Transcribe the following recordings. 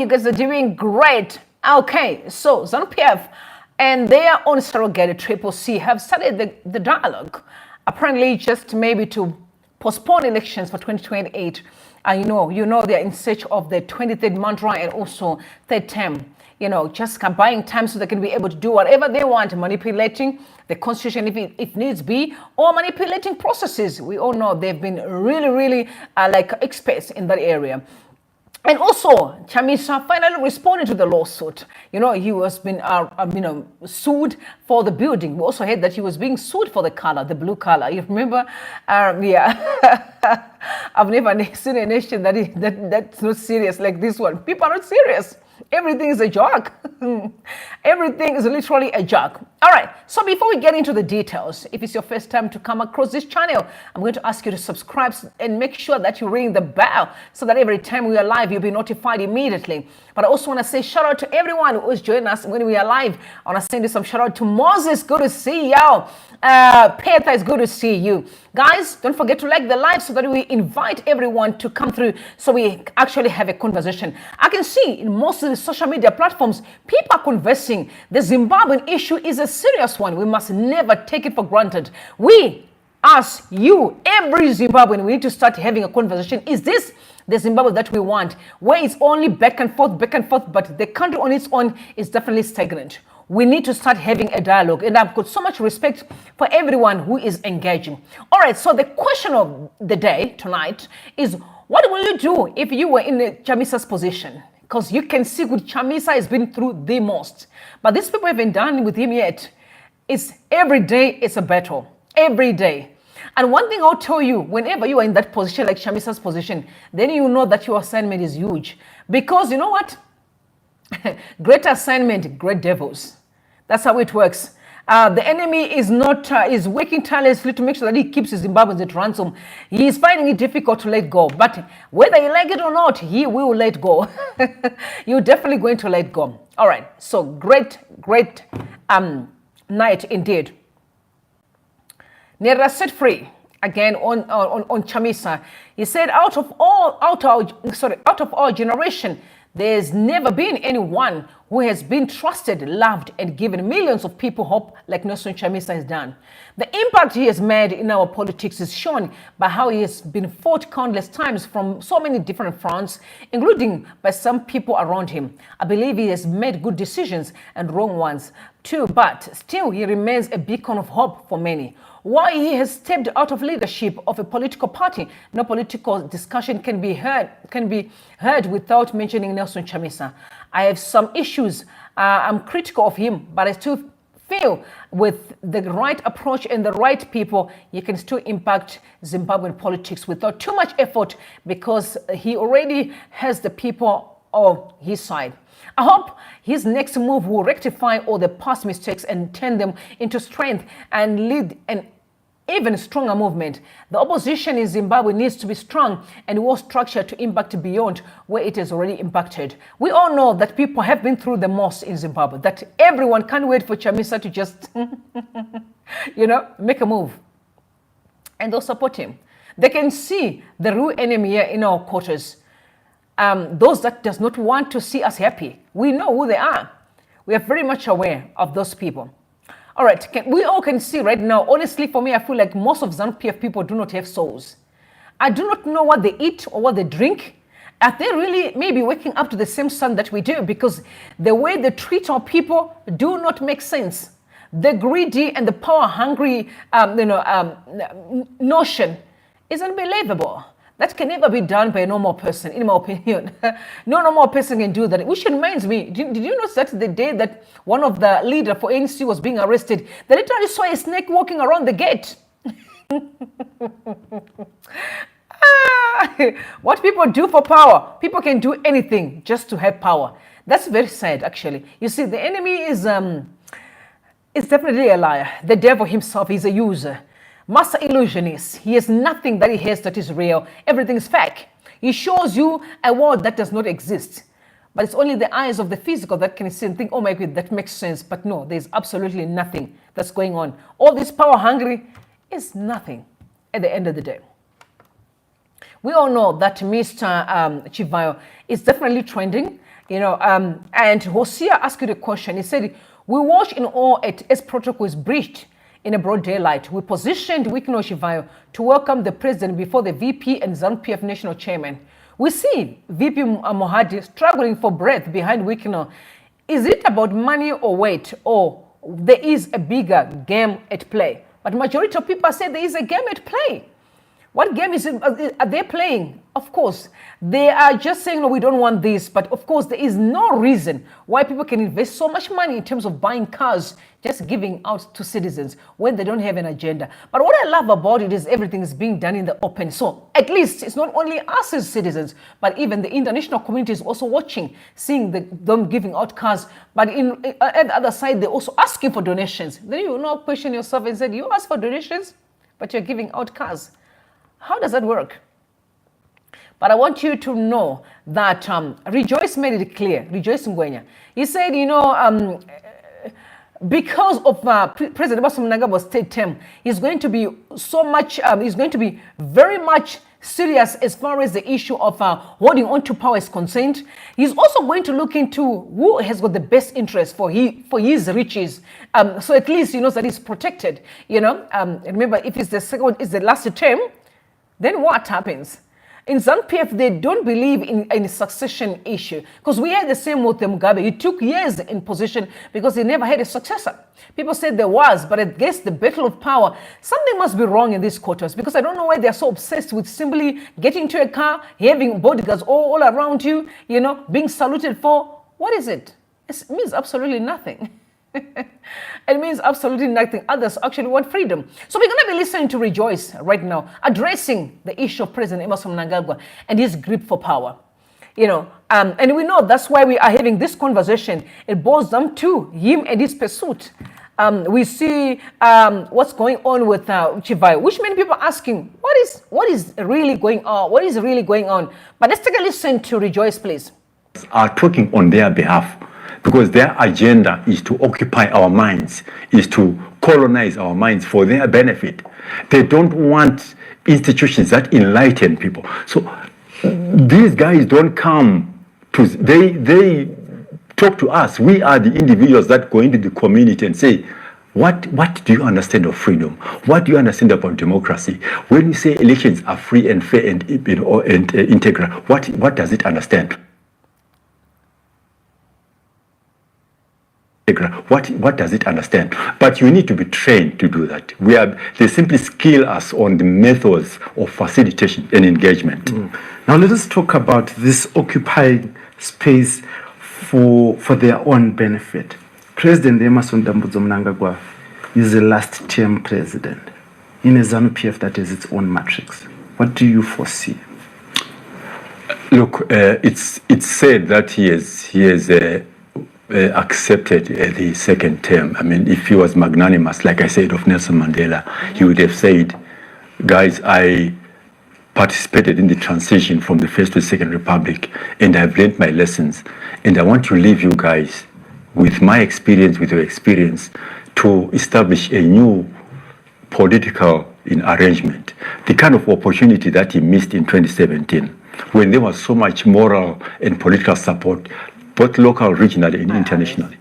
You guys are doing great. Okay, so ZANU-PF and their own surrogate CCC have started the dialogue, apparently just maybe to postpone elections for 2028. You know they're in search of the 23rd mantra and also third term. Just buying time so they can be able to do whatever they want, manipulating the constitution if needs be, or manipulating processes. We all know they've been really like experts in that area. And also, Chamisa finally responded to the lawsuit. He was being, sued for the building. We also heard that he was being sued for the color, the blue color. You remember? Yeah. I've never seen a nation that's not serious like this one. People are not serious. Everything is a joke. Everything is literally a joke. All right. So before we get into the details, if it's your first time to come across this channel, I'm going to ask you to subscribe and make sure that you ring the bell so that every time we are live, you'll be notified immediately. But I also want to say shout out to everyone who is joining us when we are live. I want to send you some shout out to Moses. Good to see you. Peter, it's good to see you. Guys, don't forget to like the live so that we invite everyone to come through so we actually have a conversation. I can see in most of the social media platforms, people are conversing. The Zimbabwean issue is a serious one. We must never take it for granted. We, us, you, every Zimbabwean, we need to start having a conversation. Is this the Zimbabwe that we want, where it's only back and forth, but the country on its own is definitely stagnant? We need to start having a dialogue, and I've got so much respect for everyone who is engaging. All right, so the question of the day tonight is, what will you do if you were in Chamisa's position? Because you can see good Chamisa has been through the most. But these people haven't done with him yet. It's every day, it's a battle. Every day. And one thing I'll tell you, whenever you are in that position, like Chamisa's position, then you know that your assignment is huge. Because you know what? Great assignment, great devils. That's how it works. The enemy is is working tirelessly to make sure that he keeps his Zimbabweans at ransom. He is finding it difficult to let go. But whether you like it or not, he will let go. You're definitely going to let go. All right. So great night indeed. Nera set free again on Chamisa. He said, out of our generation, there's never been anyone who has been trusted, loved, and given millions of people hope like Nelson Chamisa has done. The impact he has made in our politics is shown by how he has been fought countless times from so many different fronts, including by some people around him. I believe he has made good decisions and wrong ones too, but still he remains a beacon of hope for many. Why he has stepped out of leadership of a political party, no political discussion can be heard without mentioning Nelson Chamisa. I have some issues. I'm critical of him, but I still feel with the right approach and the right people, he can still impact Zimbabwean politics without too much effort because he already has the people on his side. I hope his next move will rectify all the past mistakes and turn them into strength and lead an even stronger movement. The opposition in Zimbabwe needs to be strong and well structured to impact beyond where it has already impacted. We all know that people have been through the most in Zimbabwe, that everyone can't wait for Chamisa to just, make a move. And they'll support him. They can see the real enemy here in our quarters. Those that does not want to see us happy. We know who they are. We are very much aware of those people. All right, we all can see right now, honestly, for me, I feel like most of ZANU-PF people do not have souls. I do not know what they eat or what they drink. Are they really maybe waking up to the same sun that we do? Because the way they treat our people do not make sense. The greedy and the power-hungry notion is unbelievable. That can never be done by a normal person, in my opinion. No normal person can do that. Which reminds me, did you notice that the day that one of the leaders for ANC was being arrested, they literally saw a snake walking around the gate? What people do for power, people can do anything just to have power. That's very sad, actually. You see, the enemy is definitely a liar. The devil himself is a user. Master illusionist. He has nothing that he has that is real. Everything is fake. He shows you a world that does not exist. But it's only the eyes of the physical that can see and think, oh my God, that makes sense. But no, there's absolutely nothing that's going on. All this power hungry is nothing at the end of the day. We all know that Mr. Chivayo is definitely trending. And Hosea asked you the question. He said, we watch in awe as protocol is breached in a broad daylight. We positioned Wikino Shivayo to welcome the president before the VP and ZANU-PF national chairman. We see VP Mohadi struggling for breath behind Wikino. Is it about money or weight, or there is a bigger game at play? But majority of people say there is a game at play. What game are they playing? Of course, they are just saying, no, we don't want this. But of course, there is no reason why people can invest so much money in terms of buying cars, just giving out to citizens when they don't have an agenda. But what I love about it is everything is being done in the open. So at least it's not only us as citizens, but even the international community is also watching, seeing them giving out cars. But at the other side, they're also asking for donations. Then you now question yourself and say, you ask for donations, but you're giving out cars. How does that work? But I want you to know that Rejoice made it clear, Rejoice Ngwenya. He said, because of President Mnangagwa's state term, he's going to be very much serious as far as the issue of holding on to power is concerned. He's also going to look into who has got the best interest for his riches. So at least he knows that he's protected. Remember, if it's the last term, then what happens? In ZANU-PF, they don't believe in a succession issue. Because we had the same with Mugabe. He took years in position because he never had a successor. People said there was, but I guess the battle of power, something must be wrong in these quarters, because I don't know why they're so obsessed with simply getting to a car, having bodyguards all around you, being saluted for. What is it? It means absolutely nothing. It means absolutely nothing. Others actually want freedom. So we're going to be listening to Rejoice right now, addressing the issue of President Emmerson Mnangagwa and his grip for power. And we know that's why we are having this conversation. It boils down to him and his pursuit. We see what's going on with Chivayo, which many people are asking, what is really going on? What is really going on? But let's take a listen to Rejoice, please. Are talking on their behalf, because their agenda is to occupy our minds, is to colonize our minds for their benefit. They don't want institutions that enlighten people. So these guys don't come to, they talk to us. We are the individuals that go into the community and say, what do you understand of freedom? What do you understand about democracy? When you say elections are free and fair and integral, what does it understand? What does it understand? But you need to be trained to do that. They simply skill us on the methods of facilitation and engagement. Now let us talk about this occupying space for their own benefit. President Emmerson Mnangagwa is a last-term president in a ZANU-PF that has its own matrix. What do you foresee? Look, it's said that he has accepted the second term. I mean, if he was magnanimous, like I said of Nelson Mandela, he would have said, guys, I participated in the transition from the First to the Second Republic, and I've learned my lessons, and I want to leave you guys with my experience, with your experience, to establish a new political arrangement. The kind of opportunity that he missed in 2017, when there was so much moral and political support, both local, regional, and internationally.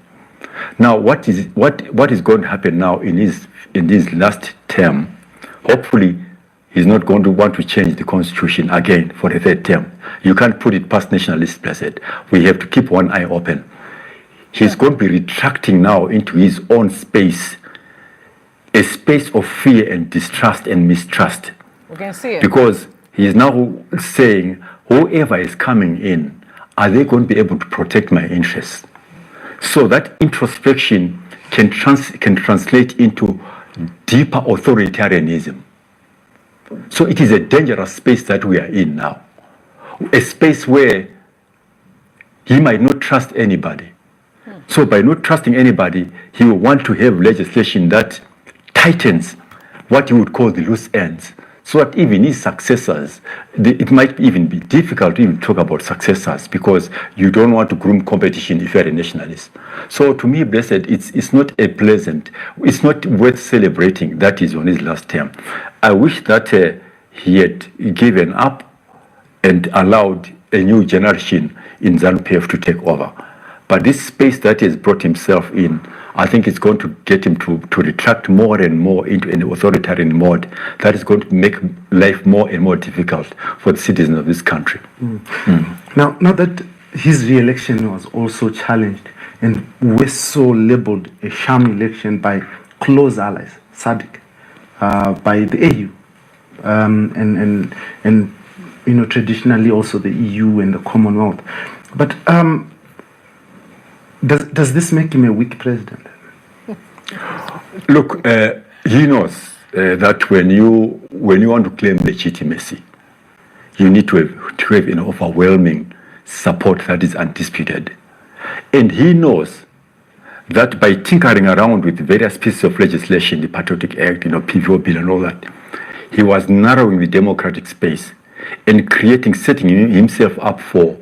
Now, what is going to happen now in this last term? Hopefully, he's not going to want to change the constitution again for the third term. You can't put it past nationalist president. We have to keep one eye open. He's going to be retracting now into his own space, a space of fear and distrust and mistrust. We can see it. Because he's now saying, whoever is coming in, are they going to be able to protect my interests? So that introspection can translate into deeper authoritarianism. So it is a dangerous space that we are in now. A space where he might not trust anybody. So by not trusting anybody, he will want to have legislation that tightens what he would call the loose ends, so that even his successors, it might even be difficult to even talk about successors, because you don't want to groom competition if you're a nationalist. So to me, Blessed, it's not it's not worth celebrating that is on his last term. I wish that he had given up and allowed a new generation in ZANU-PF to take over. But this space that he has brought himself in, I think it's going to get him to retract more and more into an authoritarian mode that is going to make life more and more difficult for the citizens of this country. Now that his re-election was also challenged and was so labeled a sham election by close allies, SADC, by the AU, and traditionally also the EU and the Commonwealth. But does this make him a weak president? Look, he knows that when you want to claim legitimacy, you need to have an overwhelming support that is undisputed. And he knows that by tinkering around with various pieces of legislation, the Patriotic Act, PVO bill and all that, he was narrowing the democratic space and setting himself up for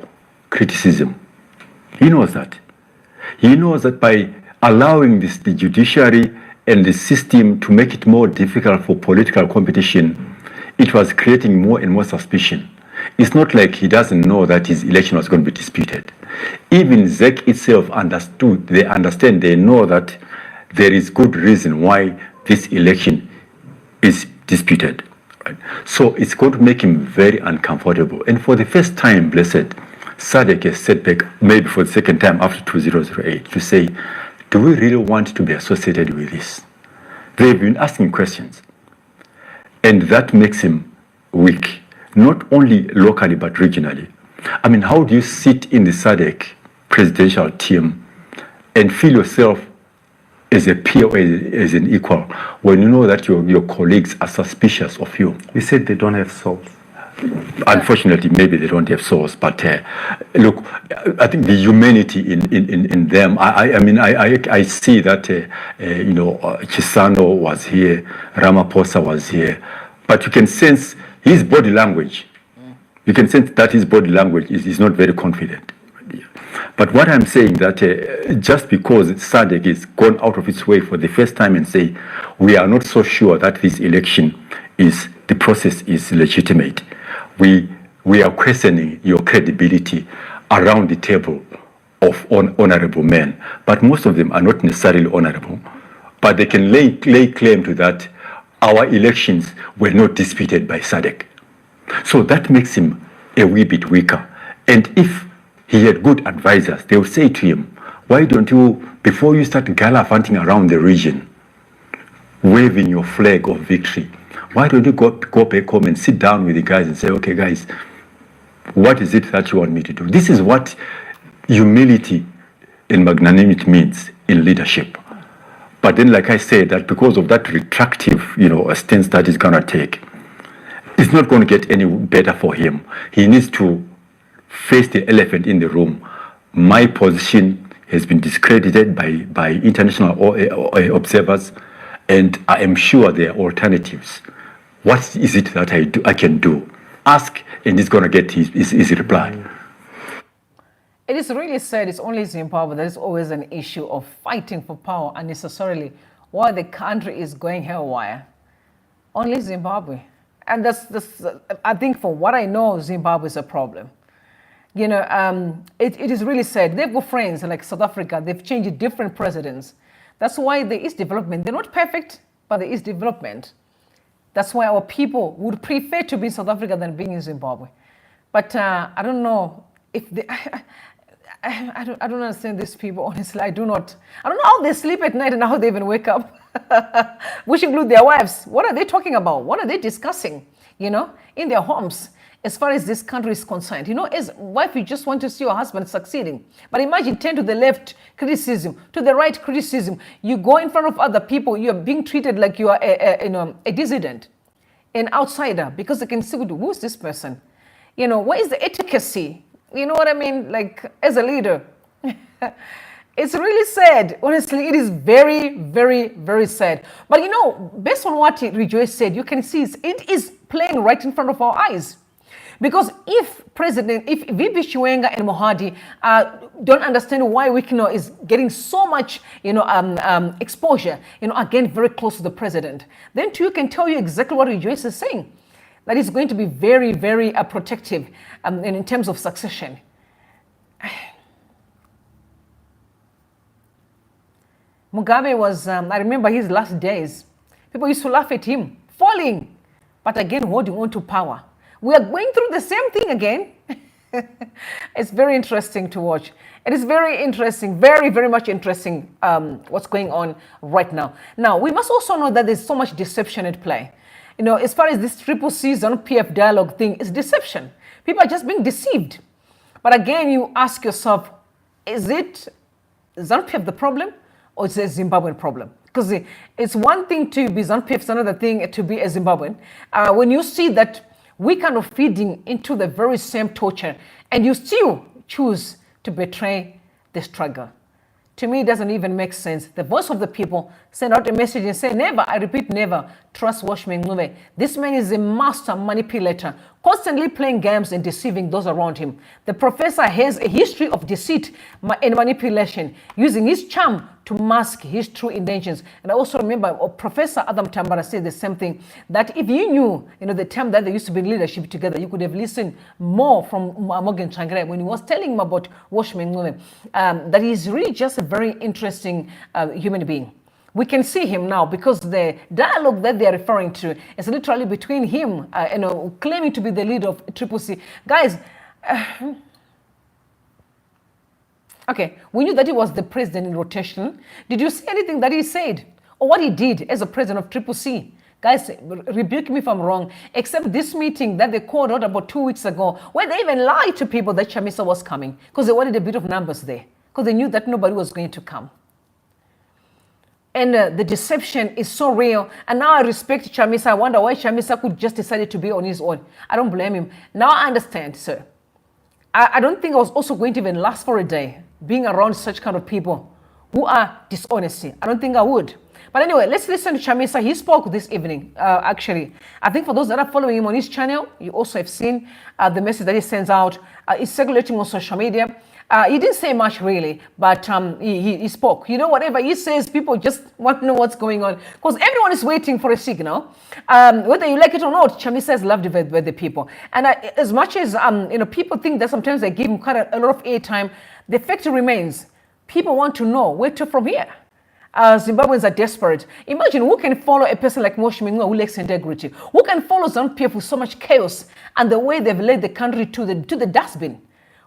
criticism. He knows that. He knows that by allowing the judiciary and the system to make it more difficult for political competition, it was creating more and more suspicion. It's not like he doesn't know that his election was going to be disputed. Even ZEC itself understood, they know that there is good reason why this election is disputed. Right? So it's going to make him very uncomfortable. And for the first time, blessed, SADC has set back, maybe for the second time after 2008, to say, do we really want to be associated with this? They've been asking questions. And that makes him weak, not only locally but regionally. I mean, how do you sit in the SADC presidential team and feel yourself as a peer or as an equal when you know that your colleagues are suspicious of you? You said they don't have souls. Unfortunately, maybe they don't have souls, but look, I think the humanity in them. I see that Chisano was here, Ramaphosa was here, but you can sense his body language. You can sense that his body language is not very confident. But what I'm saying that just because SADC is gone out of its way for the first time and say we are not so sure that this election the process is legitimate. We are questioning your credibility around the table of honorable men, but most of them are not necessarily honorable. But they can lay claim to that our elections were not disputed by SADC. So that makes him a wee bit weaker. And if he had good advisors, they would say to him, why don't you, before you start gallivanting around the region, waving your flag of victory, why don't you go back home and sit down with the guys and say, okay, guys, what is it that you want me to do? This is what humility and magnanimity means in leadership. But then, like I said, that because of that retractive, stance that he's going to take, it's not going to get any better for him. He needs to face the elephant in the room. My position has been discredited by international observers, and I am sure there are alternatives. What is it that I can do? Ask, and he's going to get his reply. It is really sad it's only Zimbabwe that is always an issue of fighting for power unnecessarily while the country is going haywire. Only Zimbabwe. And that's I think from what I know, Zimbabwe is a problem. It is really sad. They've got friends like South Africa. They've changed different presidents. That's why there is development. They're not perfect, but there is development. That's why our people would prefer to be in South Africa than being in Zimbabwe. But I don't know if they... I don't understand these people, honestly. I don't know how they sleep at night and how they even wake up. Which include their wives. What are they talking about? What are they discussing, in their homes as far as this country is concerned? As wife, you just want to see your husband succeeding. But imagine 10 to the left criticism, to the right criticism. You go in front of other people, you're being treated like you are a dissident, an outsider, because they can see, who's this person? Where is the etiquette? You know what I mean? Like, as a leader. It's really sad. Honestly, it is very, very, very sad. But based on what Rejoice said, you can see it is playing right in front of our eyes. Because if VP Chiwenga and Mohadi don't understand why Wikino is getting so much, exposure, again, very close to the president, then too can tell you exactly what Rejoice is saying. That is going to be very, very protective in terms of succession. Mugabe was, I remember his last days. People used to laugh at him, falling, but again holding on to power. We are going through the same thing again. It's very interesting to watch. It is very interesting, very, very much interesting what's going on right now. Now, we must also know that there's so much deception at play. You know, as far as this CCC ZANU-PF dialogue thing, it's deception. People are just being deceived. But again, you ask yourself, is it ZANU-PF the problem or is it a Zimbabwean problem? Because it's one thing to be ZANU-PF, it's another thing to be a Zimbabwean. When you see that we kind of feeding into the very same torture and you still choose to betray the struggle. To me, it doesn't even make sense. The voice of the people send out a message and say, never, I repeat, never trust Mnangagwa. This man is a master manipulator, constantly playing games and deceiving those around him. The professor has a history of deceit and manipulation, using his charm to mask his true intentions. And I also remember Professor Adam Tambara said the same thing, that if you knew, the time that they used to be in leadership together, you could have listened more from Morgan Tsvangirai when he was telling him about Mnangagwa, that he's really just a very interesting human being. We can see him now because the dialogue that they are referring to is literally between him, claiming to be the leader of CCC. Guys, okay, we knew that he was the president in rotation. Did you see anything that he said or what he did as a president of CCC? Guys, rebuke me if I'm wrong, except this meeting that they called out about 2 weeks ago, where they even lied to people that Chamisa was coming because they wanted a bit of numbers there, because they knew that nobody was going to come. And the deception is so real. And now I respect Chamisa. I wonder why Chamisa could just decide to be on his own. I don't blame him. Now I understand, sir. I don't think I was also going to even last for a day being around such kind of people who are dishonest. I don't think I would. But anyway, let's listen to Chamisa. He spoke this evening, actually. I think for those that are following him on his channel, you also have seen the message that he sends out. It's circulating on social media. He didn't say much really, but he spoke. Whatever he says, people just want to know what's going on because everyone is waiting for a signal. Whether you like it or not, Chamisa is loved by the people. And as much as people think that sometimes they give him quite a lot of airtime, the fact remains, people want to know where to from here. Zimbabweans are desperate. Imagine who can follow a person like Mnangagwa who lacks integrity, who can follow ZANU-PF with so much chaos and the way they've led the country to the dustbin.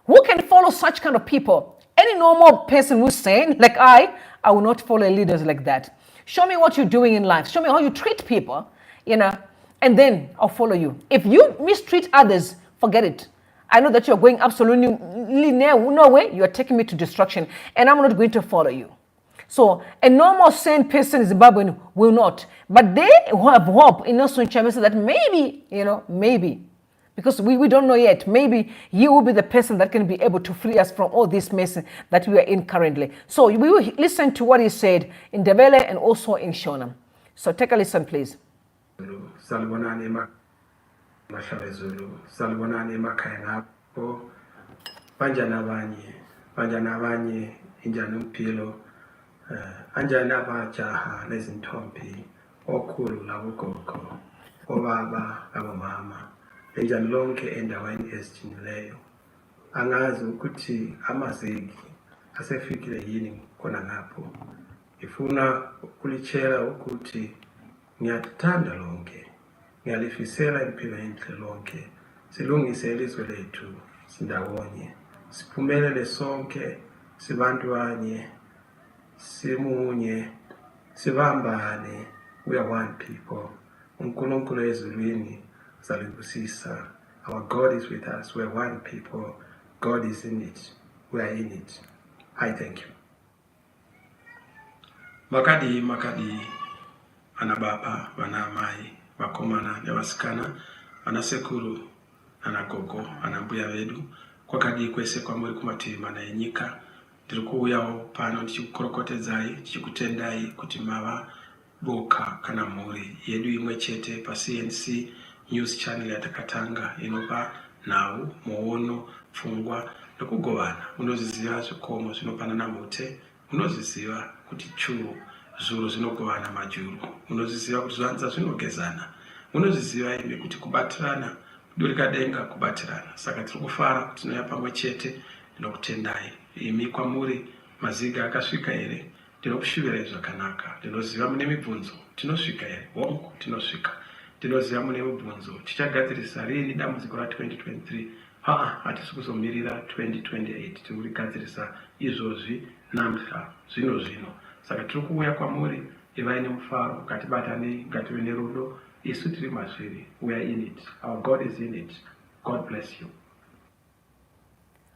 Who can follow such kind of people? Any normal person who's sane, like I will not follow leaders like that. Show me what you're doing in life. Show me how you treat people, and then I'll follow you. If you mistreat others, forget it. I know that you're going absolutely nowhere. You are taking me to destruction, and I'm not going to follow you. So a normal sane person in Zimbabwe will not. But they have hope in Nelson Chamisa that maybe, because we don't know yet, maybe he will be the person that can be able to free us from all this mess that we are in currently. So we will listen to what he said in Ndebele and also in Shona. So take a listen, please. Anjani abajaha nezintombi okhulu labogogo obaba abomama enjani lonke endaweni ezijinileyo angazi ukuthi amazeki asefikile yini khona ngapho ngifuna ukulitshela ukuthi ngiyathanda lonke ngiyalifisela impilo enhle lonke silungise ilizwe lethu sindawonye siphumelele sonke sibantwanye simunye sibambane. We are one people. uNkulunkulu ezulwini uzalibusisa. Our God is with us. We are one people. God is in it. We are in it. I thank you. Makadi anababa banamai bakomana nebasikana anasekuru anagogo anambuya vedu kwakadi kwese kwa muri kumatima na enyika tirikuuyawo pano tichikukorokotedzai tichikutendai kuti mava boka kana mhuri yedu imwe chete pa CNC news channel yatakatanga inopa nhau muono pfungwa nekugovana. Unoziziva zvikomo zvinopanana mute, unoziziva kuti churu zuro zvinogovana majuru, unoziziva kuti zvanza zvinogezana, unoziziva kuti kubatirana kudurika denga kubatirana. Saka tiri kufara kuti tinouya pamwe chete ndinokutendai imi kwamuri maziga akasvika here ndinokushuvirai zvakanaka ndinoziva mune mibvunzo tinosvika here hongu tinosvika ndinoziva mune mibvunzo tichagadzirisa rini dambudziko ra2023 hatisi kuzomirira 2028 tiri kurigadzirisa izvozvi namhla zvino saka tiri kuuya kwamuri ivai nemufaro ngatibatanei ngative nerudo isu tiri mazviri we are in it, our God is in it. God bless you.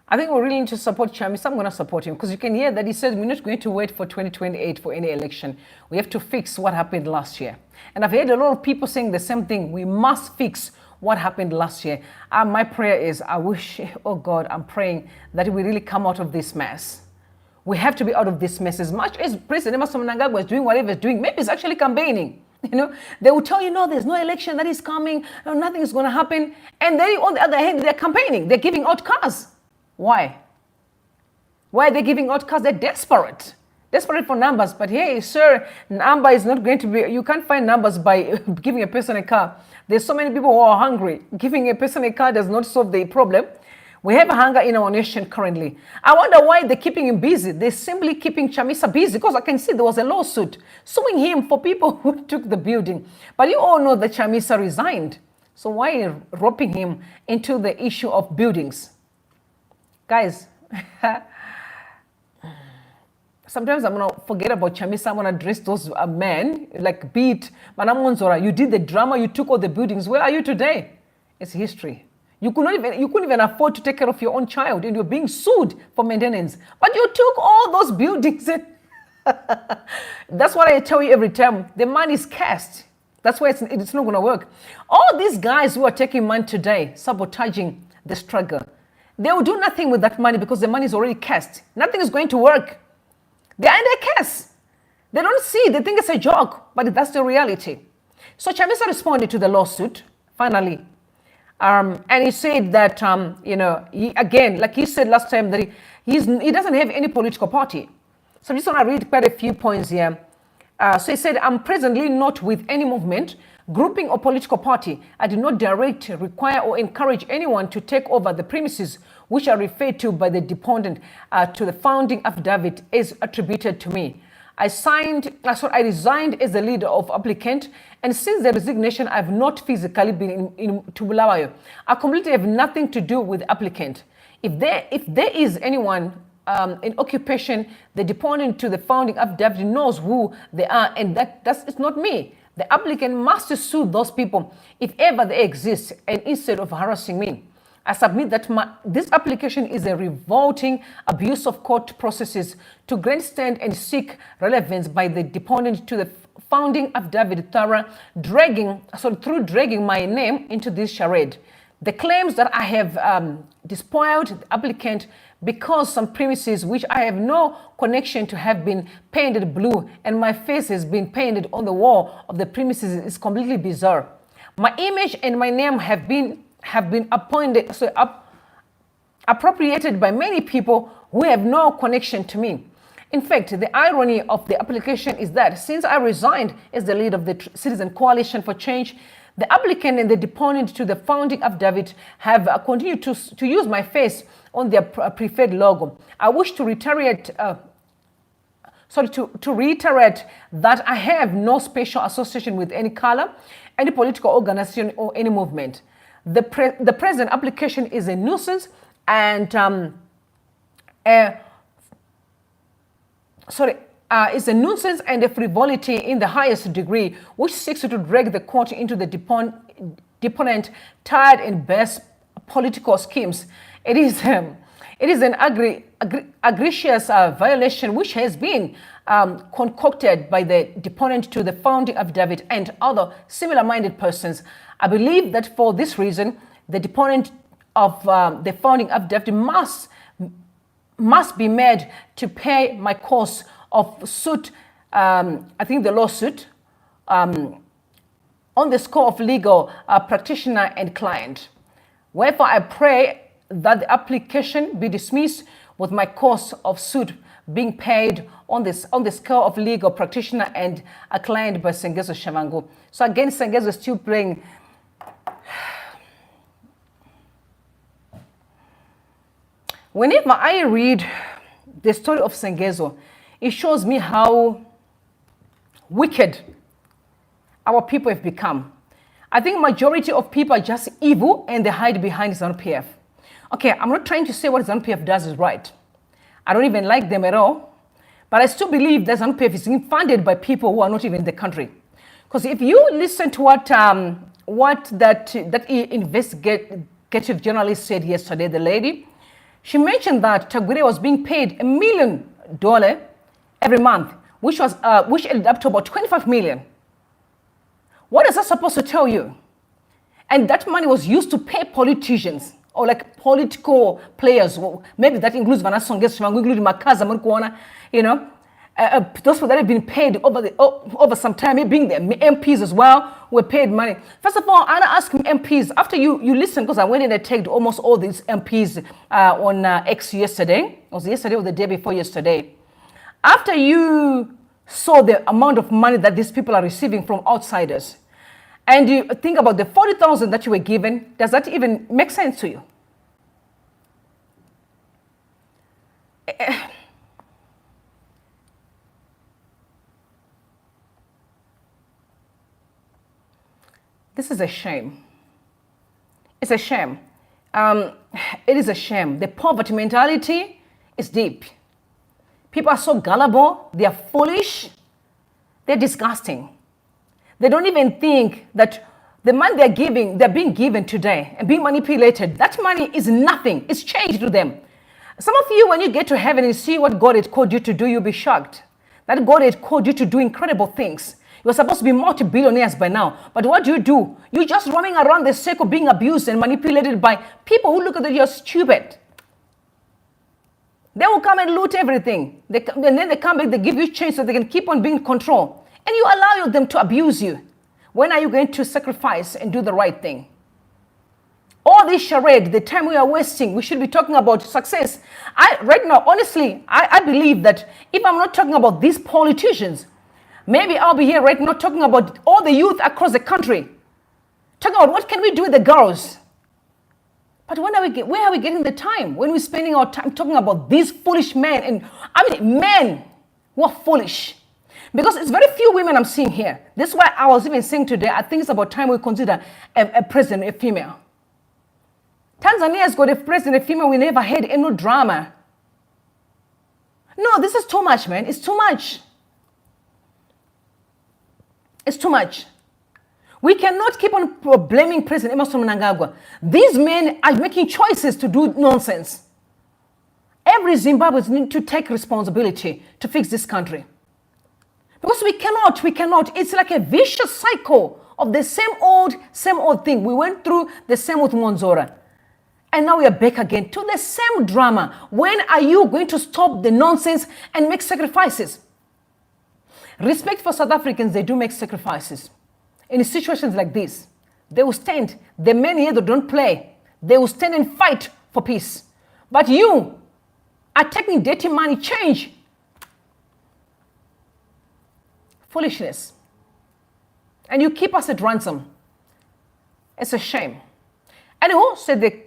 I think we really need to support Chamisa. I'm going to support him because you can hear that he says we're not going to wait for 2028 for any election. We have to fix what happened last year. And I've heard a lot of people saying the same thing. We must fix what happened last year. My prayer is, I wish, oh God, I'm praying that we really come out of this mess. We have to be out of this mess. As much as President Mnangagwa is doing whatever he's doing, maybe he's actually campaigning. You know, they will tell you, no, there's no election that is coming, no, nothing is going to happen. And then on the other hand, they're campaigning. They're giving out cars. Why? Why are they giving out cars? They're desperate. Desperate for numbers. But hey, sir, number is not going to be, you can't find numbers by giving a person a car. There's so many people who are hungry. Giving a person a car does not solve the problem. We have hunger in our nation currently. I wonder why they're keeping him busy. They're simply keeping Chamisa busy because I can see there was a lawsuit suing him for people who took the building. But you all know that Chamisa resigned. So why are you roping him into the issue of buildings? Guys, sometimes I'm going to forget about Chamisa. I'm going to address those men like Beat, Manamonzora. You did the drama, you took all the buildings. Where are you today? It's history. You couldn't even afford to take care of your own child and you're being sued for maintenance. But you took all those buildings. That's what I tell you every time. The money is cast. That's why it's not going to work. All these guys who are taking money today, sabotaging the struggle, they will do nothing with that money because the money is already cast. Nothing is going to work. They are in their case. They don't see. They think it's a joke, but that's the reality. So Chamisa responded to the lawsuit, finally. And he said that, you know, again, like he said last time, that he doesn't have any political party. So I'm just going to read quite a few points here. So he said, I'm presently not with any movement, grouping, or political party. I do not direct, require, or encourage anyone to take over the premises which are referred to by the deponent to the founding affidavit is attributed to me. I resigned as the leader of applicant, and since the resignation, I have not physically been in Bulawayo. I completely have nothing to do with the applicant. If there is anyone in occupation, the deponent to the founding affidavit knows who they are, and it's not me. The applicant must sue those people if ever they exist, and instead of harassing me. I submit that this application is a revolting abuse of court processes to grandstand and seek relevance by the deponent to the founding affidavit through dragging my name into this charade. The claims that I have despoiled the applicant because some premises which I have no connection to have been painted blue and my face has been painted on the wall of the premises is completely bizarre. My image and my name have been appropriated by many people who have no connection to me. In fact, the irony of the application is that since I resigned as the leader of the Citizen Coalition for Change, the applicant and the deponent to the founding affidavit have continued to use my face on their preferred logo. I wish to reiterate that I have no special association with any color, any political organization, or any movement. The present application is a nuisance and it's a nuisance and a frivolity in the highest degree, which seeks to drag the court into the deponent tired and best political schemes. It is an egregious violation which has been concocted by the deponent to the founding affidavit and other similar-minded persons. I believe that for this reason, the deponent of the founding affidavit must be made to pay my cost of suit, I think the lawsuit, on the score of legal practitioner and client. Wherefore, I pray that the application be dismissed with my cost of suit being paid on the scale of legal practitioner and a client by Sengezo Shavangu. So again, Sengezo is still playing. Whenever I read the story of Sengezo, it shows me how wicked our people have become. I think majority of people are just evil and they hide behind ZANU-PF. Okay, I'm not trying to say what ZANU-PF does is right. I don't even like them at all. But I still believe that ZANU-PF is being funded by people who are not even in the country. Because if you listen to what that investigative journalist said yesterday, the lady, she mentioned that Tagwire was being paid $1 million every month, which ended up to about 25 million. What is that supposed to tell you? And that money was used to pay politicians or like political players. Maybe that includes Vanasonges, including Makaza, Murkwana, you know, those people that have been paid over some time, being the MPs as well, were paid money. First of all, I ask MPs, after you listen, because I went in and tagged almost all these MPs on X yesterday. It was yesterday or the day before yesterday. After you saw the amount of money that these people are receiving from outsiders, and you think about the 40,000 that you were given, does that even make sense to you? This is a shame. It's a shame. It is a shame. The poverty mentality is deep. People are so gullible. They are foolish. They're disgusting. They don't even think that the money they're being given today and being manipulated, that money is nothing. It's change to them. Some of you, when you get to heaven and see what God had called you to do, you'll be shocked. That God had called you to do incredible things. You're supposed to be multi-billionaires by now. But what do? You're just roaming around the circle being abused and manipulated by people who look at you as stupid. They will come and loot everything. And then they come back, they give you change so they can keep on being in control. And you allow them to abuse you. When are you going to sacrifice and do the right thing? All this charade, the time we are wasting, we should be talking about success. Right now, honestly, I believe that if I'm not talking about these politicians, maybe I'll be here right now talking about all the youth across the country. Talking about what can we do with the girls. But where are we getting the time? When we're spending our time talking about these foolish men, and I mean men who are foolish. Because it's very few women I'm seeing here. This is why I was even saying today, I think it's about time we consider a president, a female. Tanzania has got a president, a female. We never had any drama. No, this is too much, man. It's too much. It's too much. We cannot keep on blaming President Emerson Mnangagwa. These men are making choices to do nonsense. Every Zimbabwean needs to take responsibility to fix this country. Because we cannot. It's like a vicious cycle of the same old thing. We went through the same with Monzora. And now we are back again to the same drama. When are you going to stop the nonsense and make sacrifices? Respect for South Africans, they do make sacrifices. In situations like this, they will stand. The men here that don't play, they will stand and fight for peace. But you are taking dirty money, change. Foolishness. And you keep us at ransom. It's a shame. And also the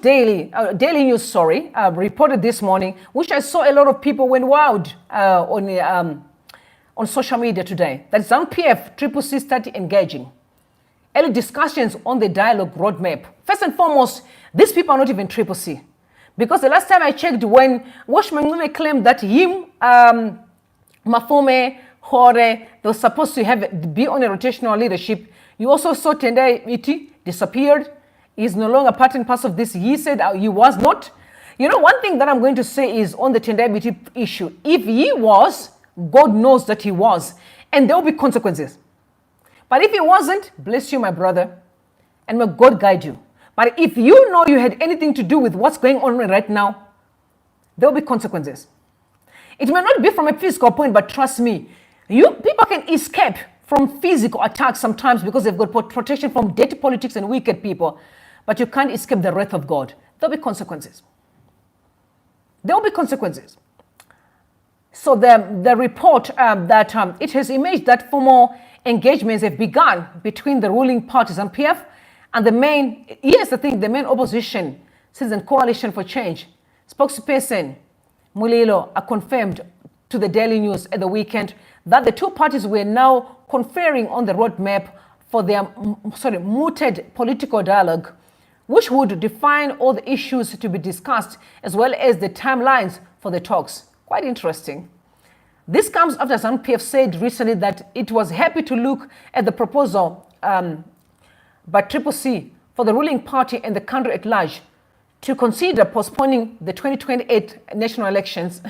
Daily News, reported this morning, which I saw a lot of people went wild on social media today, that ZANU-PF CCC started engaging. Early discussions on the dialogue roadmap. First and foremost, these people are not even CCC. Because the last time I checked, when Washman claimed that him, Mafume, Hore, they were supposed to be on a rotational leadership, you also saw Tendai Iti disappeared. He's no longer part and parcel of this. He said he was not. You know, one thing that I'm going to say is on the Tendai Iti issue. If he was, God knows that he was. And there will be consequences. But if he wasn't, bless you, my brother. And may God guide you. But if you know you had anything to do with what's going on right now, there will be consequences. It may not be from a physical point, but trust me, people can escape from physical attacks sometimes because they've got protection from dirty politics and wicked people. But you can't escape the wrath of God. There will be consequences. There will be consequences. So the report that it has emerged that formal engagements have begun between the ruling parties and PF and the main opposition, Citizen Coalition for Change, Spokesperson Mulilo confirmed to the Daily News at the weekend that the two parties were now conferring on the roadmap for their mooted political dialogue, which would define all the issues to be discussed as well as the timelines for the talks. Quite interesting. This comes after ZANU-PF said recently that it was happy to look at the proposal by CCC for the ruling party and the country at large to consider postponing the 2028 national elections.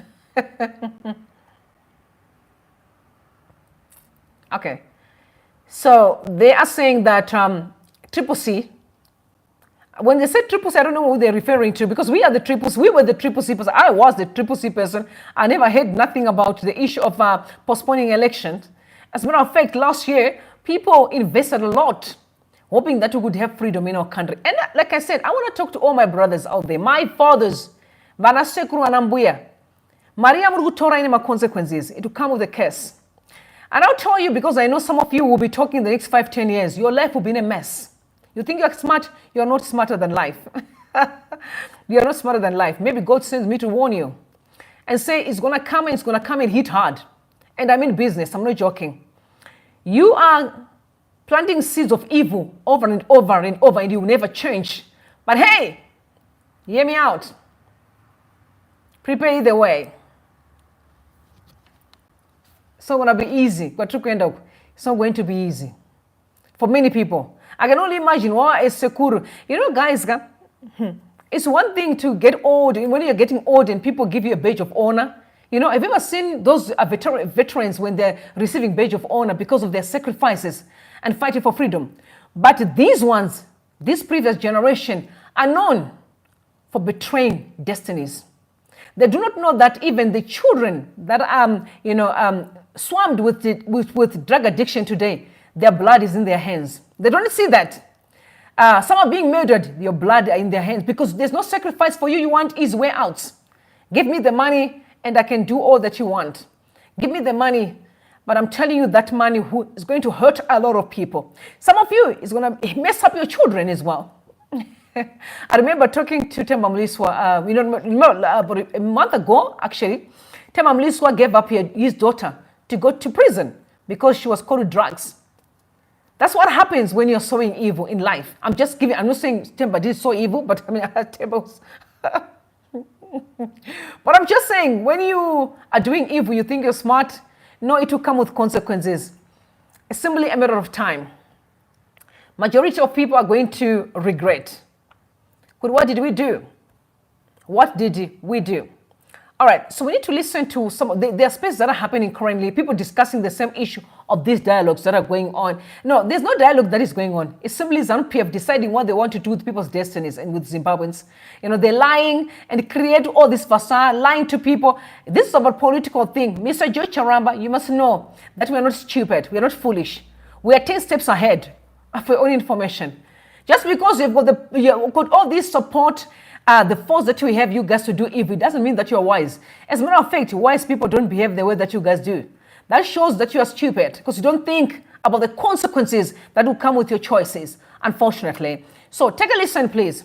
Okay, so they are saying that CCC, when they said CCC, I don't know who they're referring to, because we are the CCC, we were the CCC person. I was the CCC person. I never heard nothing about the issue of postponing elections. As a matter of fact, last year, people invested a lot, hoping that we would have freedom in our country. And like I said, I want to talk to all my brothers out there, my fathers, Vanasekuru Anambuya. Maria Murutora in my consequences. It will come with a curse. And I'll tell you, because I know some of you will be talking the next 5-10 years, your life will be in a mess. You think you're smart, you're not smarter than life. You're not smarter than life. Maybe God sends me to warn you and say it's going to come and it's going to come and hit hard. And I'm in business, I'm not joking. You are planting seeds of evil over and over and over, and you will never change. But hey, hear me out. Prepare either way. It's not going to be easy. It's not going to be easy for many people. I can only imagine what is secure. You know, guys, it's one thing to get old. When you're getting old and people give you a badge of honor, you know, have you ever seen those veterans when they're receiving badge of honor because of their sacrifices and fighting for freedom? But these ones, this previous generation, are known for betraying destinies. They do not know that even the children that swarmed with drug addiction today, their blood is in their hands. They don't see that. Some are being murdered, your blood are in their hands, because there's no sacrifice for you. You want easy way out. Give me the money and I can do all that you want. Give me the money, but I'm telling you that money is going to hurt a lot of people. Some of you is going to mess up your children as well. I remember talking to Themba Mliswa, a month ago, actually. Themba Mliswa gave up his daughter to go to prison because she was caught with drugs. That's what happens when you're sowing evil in life. I'm not saying Themba did so evil, but I mean, Themba was... But I'm just saying, when you are doing evil, you think you're smart. No, it will come with consequences. It's simply a matter of time. Majority of people are going to regret. But what did we do? What did we do? All right, so we need to listen to some of the spaces that are happening currently, people discussing the same issue of these dialogues that are going on. No, there's no dialogue that is going on. It's simply ZANU-PF deciding what they want to do with people's destinies and with Zimbabweans. You know, they're lying and create all this facade, lying to people. This is about political thing. Mr. Joe Charamba, you must know that we're not stupid. We're not foolish. We are 10 steps ahead of your own information. Just because you've got all this support, the force that you have, you guys, to do evil, it doesn't mean that you are wise. As a matter of fact, wise people don't behave the way that you guys do. That shows that you are stupid because you don't think about the consequences that will come with your choices, unfortunately. So take a listen, please.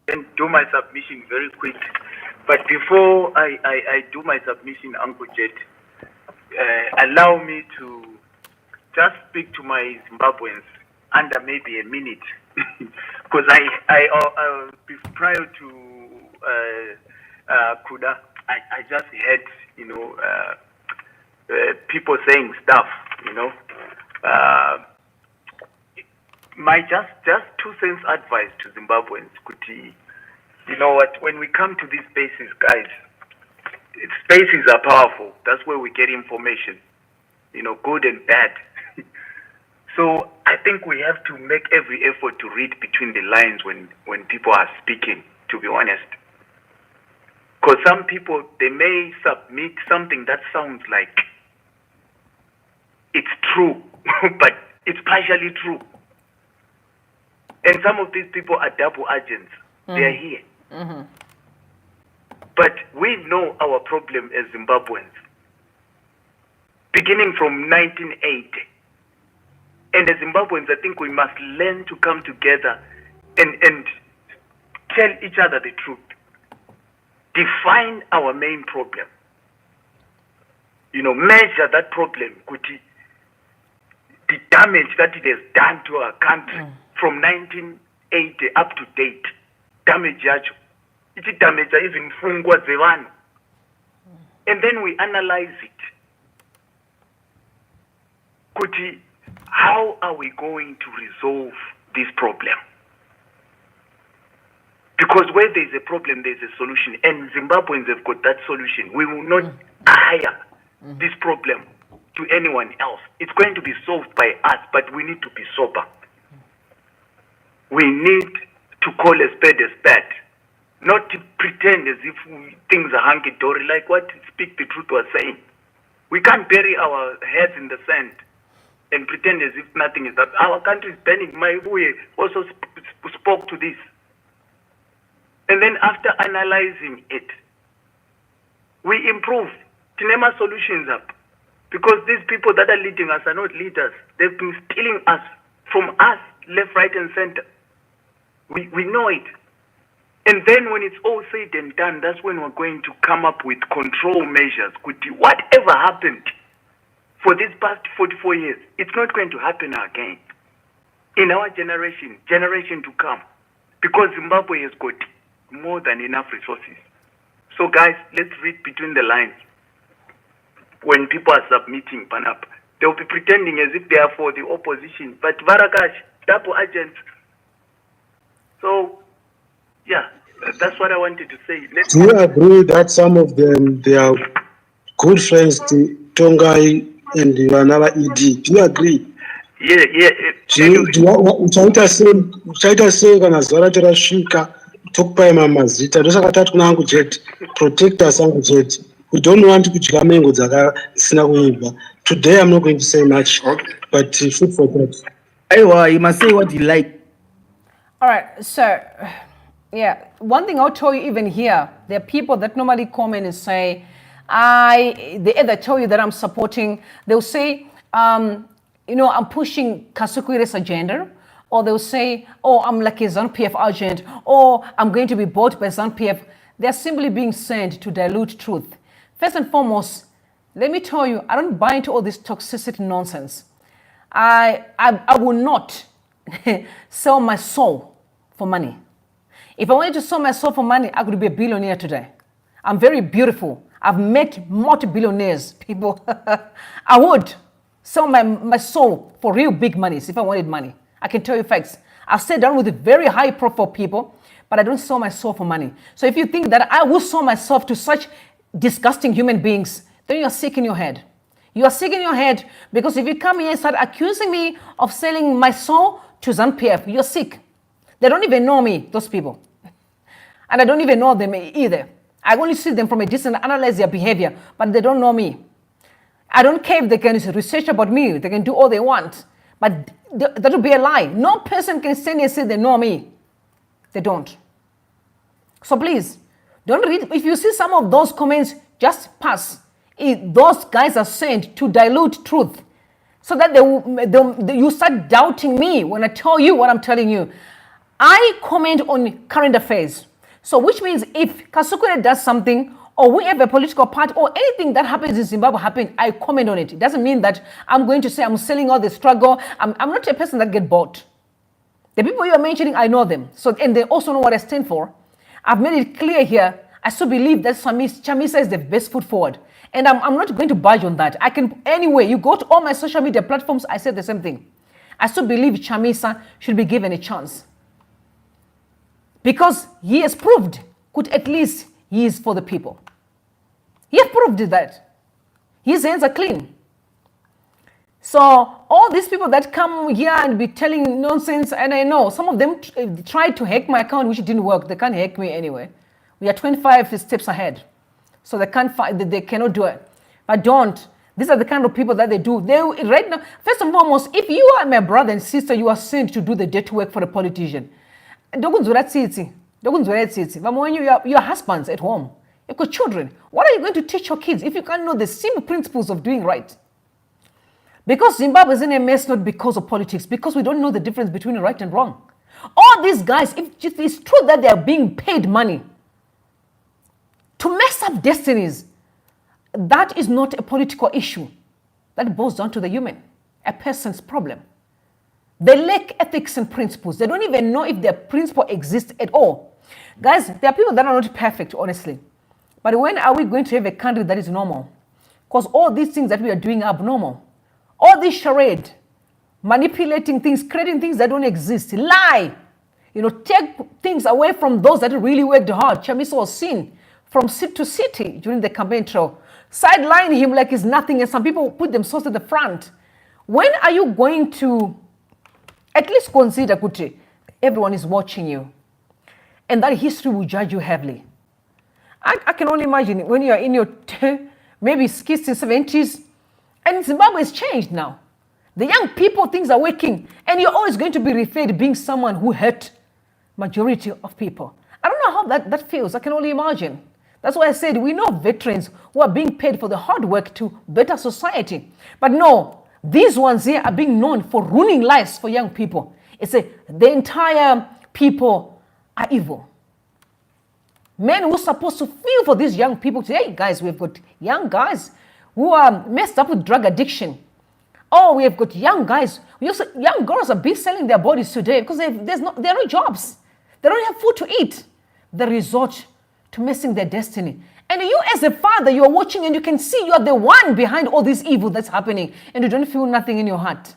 And do my submission very quick. But before I do my submission, Uncle Jet, allow me to just speak to my Zimbabweans under maybe a minute. Because I prior to Kuda, I just heard, people saying stuff, My just 2 cents advice to Zimbabweans, Kuti, you know what, when we come to these spaces, guys, spaces are powerful. That's where we get information, good and bad. So I think we have to make every effort to read between the lines when people are speaking, to be honest. Because some people, they may submit something that sounds like it's true, but it's partially true. And some of these people are double agents. They are here. Mm-hmm. But we know our problem as Zimbabweans. Beginning from 1980. And as Zimbabweans, I think we must learn to come together and tell each other the truth. Define our main problem. Measure that problem, the damage that it has done to our country from 1980 up to date. Damage yacho. It's damage even fungwa zevanhu. And then we analyze it. How are we going to resolve this problem? Because where there's a problem, there's a solution. And Zimbabweans have got that solution. We will not hire this problem to anyone else. It's going to be solved by us, but we need to be sober. We need to call a spade, not to pretend as if things are hunky-dory, like what Speak the Truth was saying. We can't bury our heads in the sand and pretend as if nothing is happening. Our country is burning. My boy also spoke to this. And then after analyzing it, we improve. Tinema solutions up. Because these people that are leading us are not leaders. They've been stealing us from us, left, right, and center. We know it. And then when it's all said and done, that's when we're going to come up with control measures. Whatever happened for these past 44 years, it's not going to happen again. In our generation to come. Because Zimbabwe has got more than enough resources. So guys, let's read between the lines. When people are submitting PANAP, they'll be pretending as if they are for the opposition. But Varakash, double agents. So, yeah, that's what I wanted to say. Do you agree that some of them, they are good friends to Tongai and the Vanala ED? Do you agree? Yeah. Uchaita sei kana zuva racho rasvika tokupai mamazita ndosaka tati kuna angu jet protect us angu jet. We don't want kudya mengo dzakasina kuibva. Today I'm not going to say much, but food for thought. Aywa, you must say what you like. All right, so yeah, one thing I'll tell you even here, there are people that normally comment and say, they either tell you that I'm supporting, they'll say, I'm pushing Kasukwire's agenda, or they'll say, oh, I'm like a ZANU-PF agent, or I'm going to be bought by ZANU-PF. They're simply being sent to dilute truth. First and foremost, let me tell you, I don't buy into all this toxicity nonsense. I will not sell my soul for money. If I wanted to sell my soul for money, I could be a billionaire today. I'm very beautiful. I've met multi-billionaires, people. I would sell my soul for real big monies if I wanted money. I can tell you facts. I've sat down with very high profile people, but I don't sell my soul for money. So if you think that I will sell myself to such disgusting human beings, then you're sick in your head. You are sick in your head because if you come here and start accusing me of selling my soul to ZANU-PF, you're sick. They don't even know me, those people. And I don't even know them either. I only see them from a distance, analyze their behavior, but they don't know me. I don't care if they can research about me. They can do all they want. But that would be a lie. No person can stand and say they know me. They don't. So please, don't read. If you see some of those comments, just pass. Those guys are sent to dilute truth so that you start doubting me when I tell you what I'm telling you. I comment on current affairs. So which means if Kasukure does something or we have a political party or anything that happens in Zimbabwe I comment on it. It doesn't mean that I'm going to say I'm selling all the struggle. I'm not a person that get bought. The people you are mentioning, I know them. So, and they also know what I stand for. I've made it clear here. I still believe that Chamisa is the best foot forward. And I'm not going to budge on that. Anyway, you go to all my social media platforms, I said the same thing. I still believe Chamisa should be given a chance. Because he has proved, at least he is for the people. He has proved that. His hands are clean. So all these people that come here and be telling nonsense, and I know some of them tried to hack my account, which didn't work. They can't hack me anyway. We are 25 steps ahead. So they cannot do it. But don't. These are the kind of people that they do. Right now, first and foremost, if you are my brother and sister, you are sent to do the dirty work for a politician. Your husbands at home. You've got children. What are you going to teach your kids if you can't know the simple principles of doing right? Because Zimbabwe is in a mess not because of politics, because we don't know the difference between right and wrong. All these guys, if it's true that they are being paid money to mess up destinies, that is not a political issue. That boils down to the human, a person's problem. They lack ethics and principles. They don't even know if their principle exists at all. Guys, there are people that are not perfect, honestly. But when are we going to have a country that is normal? Because all these things that we are doing are abnormal. All this charade, manipulating things, creating things that don't exist, lie, take things away from those that really worked hard. Chamisa was seen from city to city during the campaign trail, sidelining him like he's nothing, and some people put themselves at the front. When are you going to at least consider, Kuti, everyone is watching you, and that history will judge you heavily? I can only imagine when you are in your maybe 60s, 70s, and Zimbabwe has changed now. The young people, things are working, and you're always going to be referred being someone who hurt majority of people. I don't know how that feels. I can only imagine. That's why I said we know veterans who are being paid for the hard work to better society. But no, these ones here are being known for ruining lives for young people. The entire people are evil. Men who are supposed to feel for these young people. Hey guys, we've got young guys who are messed up with drug addiction. Oh, we have got young guys. Young girls are big selling their bodies today because there are no jobs. They don't have food to eat. They resort to messing their destiny. And you as a father, you're watching and you can see you're the one behind all this evil that's happening and you don't feel nothing in your heart.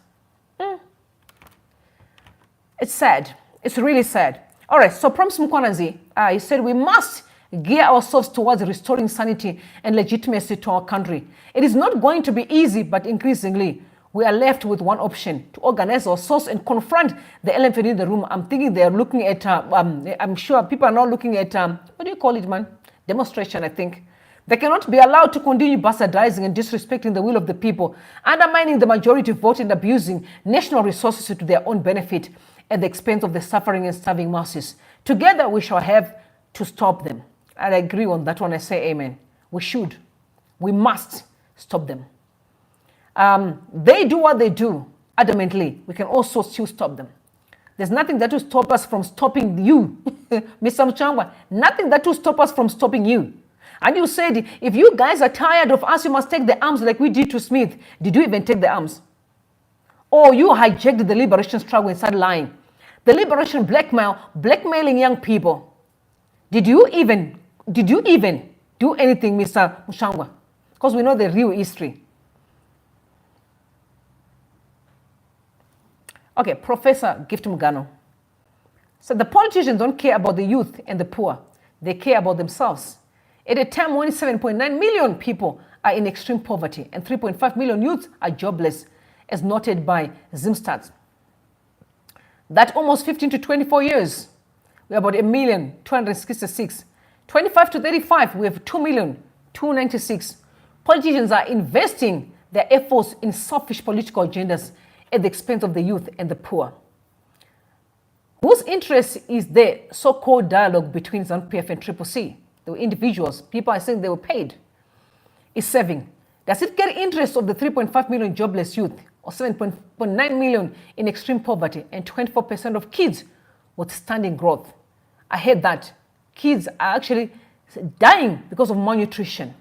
It's sad. It's really sad. All right, so Proms Mkwanazi, he said we must gear ourselves towards restoring sanity and legitimacy to our country. It is not going to be easy, but increasingly we are left with one option: to organize ourselves and confront the elephant in the room. I'm thinking they're looking at, I'm sure people are now looking at, what do you call it, man? Demonstration, I think. They cannot be allowed to continue bastardizing and disrespecting the will of the people, undermining the majority vote and abusing national resources to their own benefit at the expense of the suffering and starving masses. Together, we shall have to stop them. I agree on that one. I say amen. We should. We must stop them. They do what they do adamantly. We can also still stop them. There's nothing that will stop us from stopping you, Mr. Mchangwa. Nothing that will stop us from stopping you. And you said, if you guys are tired of us, you must take the arms like we did to Smith. Did you even take the arms? Or you hijacked the liberation struggle and started lying? The liberation blackmailing young people. Did you even do anything, Mr. Mchangwa? Because we know the real history. Okay, Professor Gift Mugano. So the politicians don't care about the youth and the poor. They care about themselves. At a time when 7.9 million people are in extreme poverty and 3.5 million youths are jobless, as noted by Zimstats. That almost 15 to 24 years, we have about 1,266,000. 25 to 35, we have 2,296,000. Politicians are investing their efforts in selfish political agendas at the expense of the youth and the poor. Whose interest is the so-called dialogue between ZANU-PF and CCC? The individuals, people are saying they were paid, is serving. Does it get interest of the 3.5 million jobless youth or 7.9 million in extreme poverty and 24% of kids with standing growth? I heard that kids are actually dying because of malnutrition.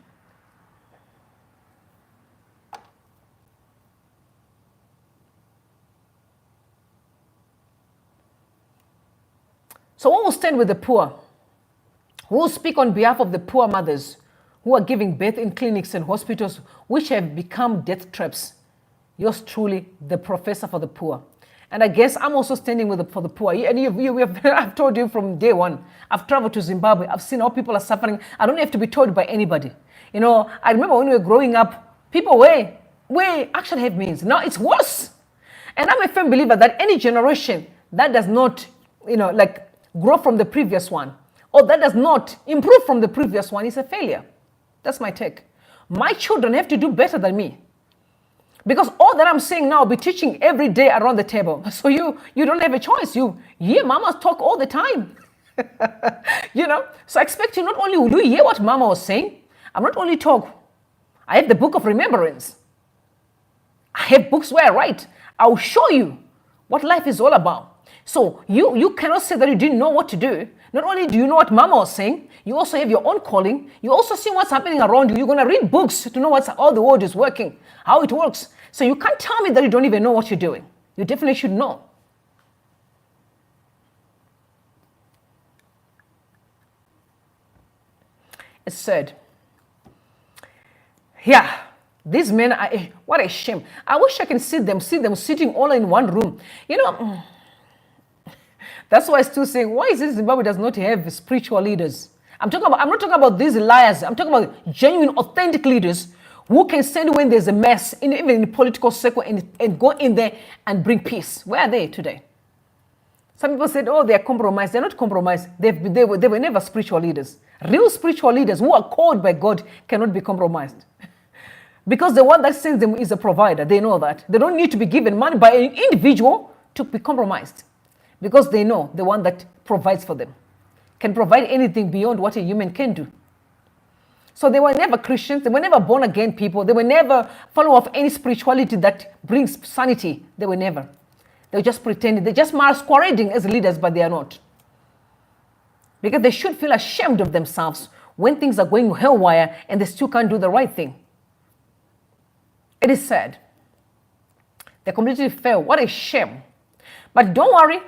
So who will stand with the poor? Who will speak on behalf of the poor mothers who are giving birth in clinics and hospitals which have become death traps? Yours truly, the professor for the poor. And I guess I'm also standing for the poor. And I've told you from day one, I've traveled to Zimbabwe. I've seen how people are suffering. I don't have to be told by anybody. I remember when we were growing up, people were actually have means. Now it's worse. And I'm a firm believer that any generation that does not, grow from the previous one, or that does not improve from the previous one, is a failure. That's my take. My children have to do better than me. Because all that I'm saying now, I'll be teaching every day around the table. So you don't have a choice. You hear mamas talk all the time. So I expect you not only will you hear what mama was saying, I'm not only talk. I have the book of remembrance. I have books where I write. I'll show you what life is all about. So you cannot say that you didn't know what to do. Not only do you know what Mama was saying, you also have your own calling. You also see what's happening around you. You're going to read books to know how the world is working, how it works. So you can't tell me that you don't even know what you're doing. You definitely should know. It's said, yeah, these men are, what a shame. I wish I can see them sitting all in one room. You know, that's why I still saying, why is it Zimbabwe does not have spiritual leaders? I'm not talking about these liars. I'm talking about genuine, authentic leaders who can stand when there's a mess, even in the political circle, and go in there and bring peace. Where are they today? Some people said, oh, they're compromised. They're not compromised. They were never spiritual leaders. Real spiritual leaders who are called by God cannot be compromised. Because the one that sends them is a provider. They know that. They don't need to be given money by an individual to be compromised. Because they know the one that provides for them can provide anything beyond what a human can do. So they were never Christians. They were never born again people. They were never follow of any spirituality that brings sanity. They were never. They were just pretending. They're just masquerading as leaders, but they are not. Because they should feel ashamed of themselves when things are going haywire and they still can't do the right thing. It is sad. They completely fail. What a shame. But don't worry.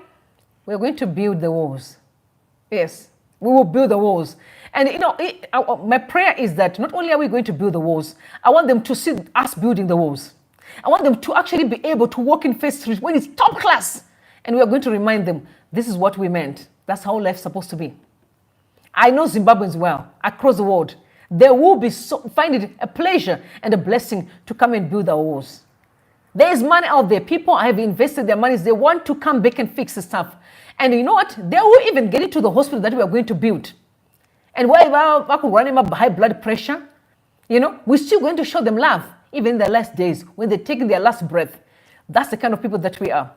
We're going to build the walls. Yes, we will build the walls. And you know, my prayer is that not only are we going to build the walls, I want them to see us building the walls. I want them to actually be able to walk in First Street when it's top class. And we are going to remind them, this is what we meant. That's how life's supposed to be. I know Zimbabweans well, across the world. They will be find it a pleasure and a blessing to come and build our walls. There is money out there. People have invested their money. They want to come back and fix the stuff. And you know what? They will even get into the hospital that we are going to build. And wherever I could run them up high blood pressure, you know, we're still going to show them love, even in their last days, when they're taking their last breath. That's the kind of people that we are.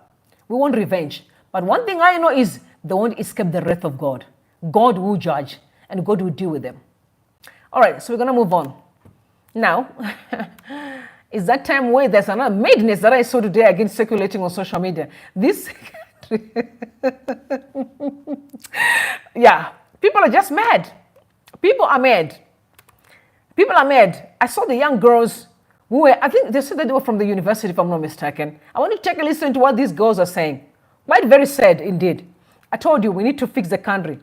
We want revenge. But one thing I know is they won't escape the wrath of God. God will judge, and God will deal with them. All right, so we're going to move on. Now, is that time where there's another madness that I saw today again circulating on social media. This, yeah, people are just mad. People are mad. People are mad. I saw the young girls who were, I think they said that they were from the university, if I'm not mistaken. I want to take a listen to what these girls are saying. Quite very sad indeed. I told you we need to fix the country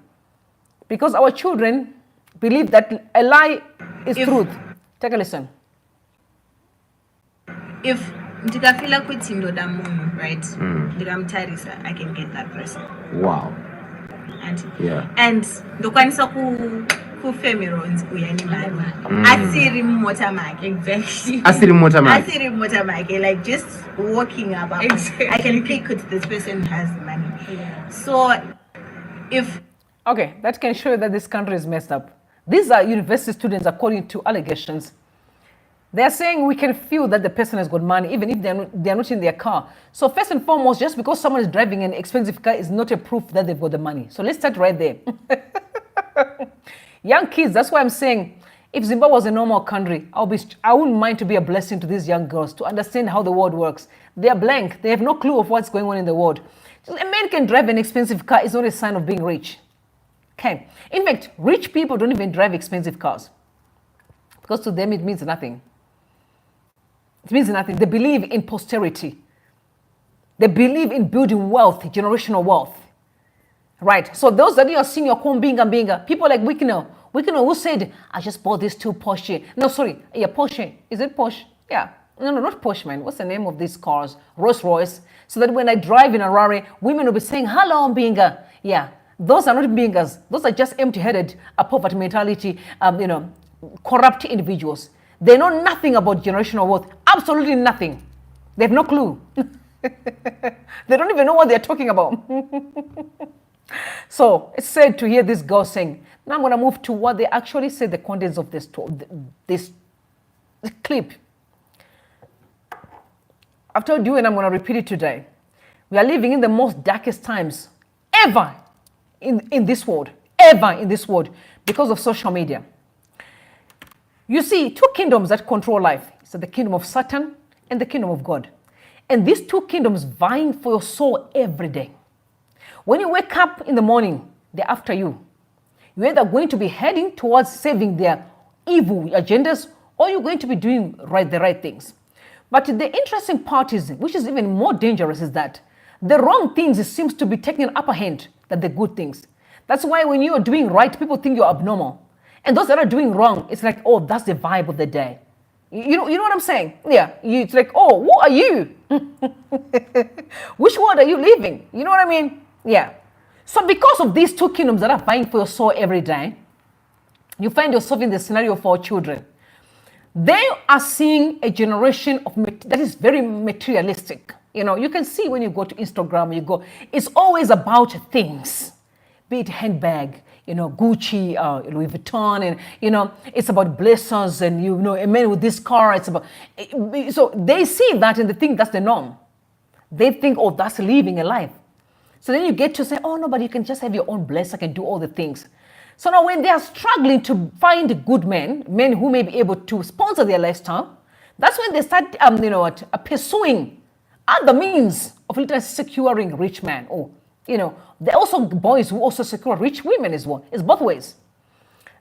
because our children believe that a lie is truth. Take a listen. If ndikafila kuti ndoda munhu, right? Ndikamutarisa, I can get that person. Wow. And Yeah. and ndokwanisa kufemerons kuya nemari. Asiri mumota make. Exactly. Asiri mumota make. Asiri mumota make. Like just walking up. Exactly. I can pick it. This person has money. Yeah. So if okay, that can show you that this country is messed up. These are university students according to allegations. They're saying we can feel that the person has got money even if they're not in their car. So first and foremost, just because someone is driving an expensive car is not a proof that they've got the money. So let's start right there. Young kids, that's why I'm saying if Zimbabwe was a normal country, I wouldn't mind to be a blessing to these young girls to understand how the world works. They are blank. They have no clue of what's going on in the world. A man can drive an expensive car is not a sign of being rich. Okay. In fact, rich people don't even drive expensive cars because to them it means nothing. It means nothing. They believe in posterity. They believe in building wealth, generational wealth. Right. So those that you are seeing your Binga, people like Wikino who said, I just bought these two Porsche. No, sorry. Yeah, Porsche. Is it Porsche? Yeah. No, not Porsche, man. What's the name of these cars? Rolls Royce. So that when I drive in a Rari, women will be saying, hello, Binga. Yeah. Those are not Bingas. Those are just empty-headed, poverty mentality, corrupt individuals. They know nothing about generational wealth. Absolutely nothing. They have no clue. They don't even know what they're talking about. So it's sad to hear this girl saying, now I'm going to move to what they actually say the contents of this clip. I've told you and I'm going to repeat it today. We are living in the most darkest times ever in this world. Ever in this world because of social media. You see, two kingdoms that control life. It's the kingdom of Satan and the kingdom of God. And these two kingdoms vying for your soul every day. When you wake up in the morning, they're after you. You're either going to be heading towards saving their evil agendas, or you're going to be doing the right things. But the interesting part is, which is even more dangerous, is that the wrong things seems to be taking an upper hand than the good things. That's why when you're doing right, people think you're abnormal. And those that are doing wrong, it's like, oh, that's the vibe of the day. You know what I'm saying? Yeah, it's like, oh, who are you? Which world are you living? You know what I mean? Yeah. So because of these two kingdoms that are vying for your soul every day, you find yourself in the scenario for children. They are seeing a generation that is very materialistic. You know, you can see when you go to Instagram, it's always about things, be it handbag, Gucci, Louis Vuitton, and, it's about blessings and, a man with this car, it's about, so they see that and they think that's the norm. They think, oh, that's living a life. So then you get to say, oh, no, but you can just have your own blessing, I can do all the things. So now when they are struggling to find good men who may be able to sponsor their lifestyle, that's when they start, pursuing other means of literally securing rich men. Or, there are also boys who also secure rich women as well. It's both ways.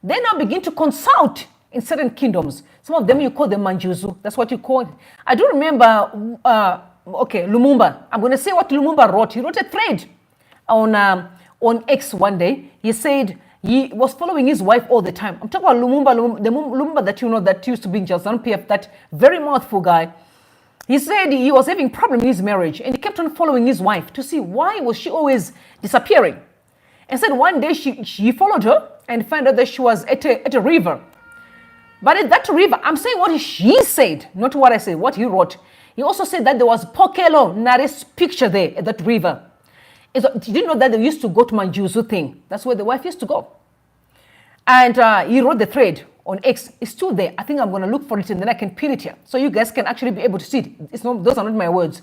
They now begin to consult in certain kingdoms. Some of them you call them Manjuzu. That's what you call it. I do remember, Lumumba. I'm going to say what Lumumba wrote. He wrote a thread on X one day. He said he was following his wife all the time. I'm talking about Lumumba, the Lumumba that used to be in ZANU-PF, that very mouthful guy. He said he was having problem in his marriage and he kept on following his wife to see why was she always disappearing. And said one day she followed her and found out that she was at a river. But at that river, I'm saying what she said, not what I said, what he wrote. He also said that there was Pokelo Nare's picture there at that river. You didn't know that they used to go to Manjuzu thing. That's where the wife used to go. And he wrote the thread on X. It's still there. I think I'm going to look for it and then I can pin it here. So you guys can actually be able to see it. Those are not my words.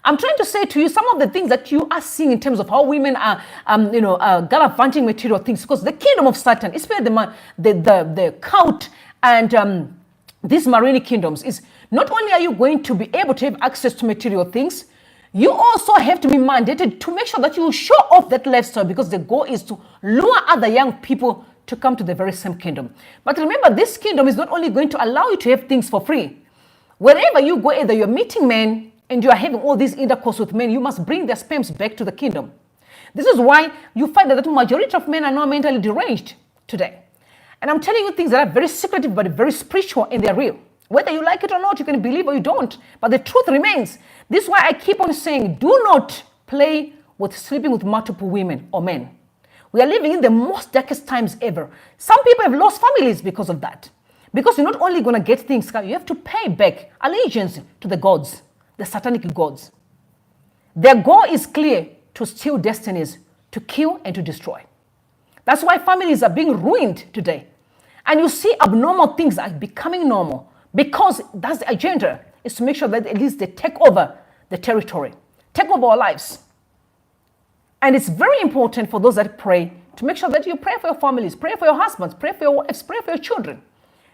I'm trying to say to you some of the things that you are seeing in terms of how women are, gallivanting material things. Because the kingdom of Satan, especially the cult and these marine kingdoms, is not only are you going to be able to have access to material things, you also have to be mandated to make sure that you show off that lifestyle, because the goal is to lure other young people to come to the very same kingdom. But remember, this kingdom is not only going to allow you to have things for free. Wherever you go, either you're meeting men and you are having all these intercourse with men, you must bring their sperms back to the kingdom. This is why you find that the majority of men are now mentally deranged today. And I'm telling you things that are very secretive but very spiritual, and they're real. Whether you like it or not, you can believe or you don't. But the truth remains. This is why I keep on saying, do not play with sleeping with multiple women or men. We are living in the most darkest times ever. Some people have lost families because of that. Because you're not only going to get things, you have to pay back allegiance to the gods, the satanic gods. Their goal is clear: to steal destinies, to kill and to destroy. That's why families are being ruined today. And you see abnormal things are becoming normal, because that's the agenda, is to make sure that at least they take over the territory, take over our lives. And it's very important for those that pray to make sure that you pray for your families, pray for your husbands, pray for your wives, pray for your children.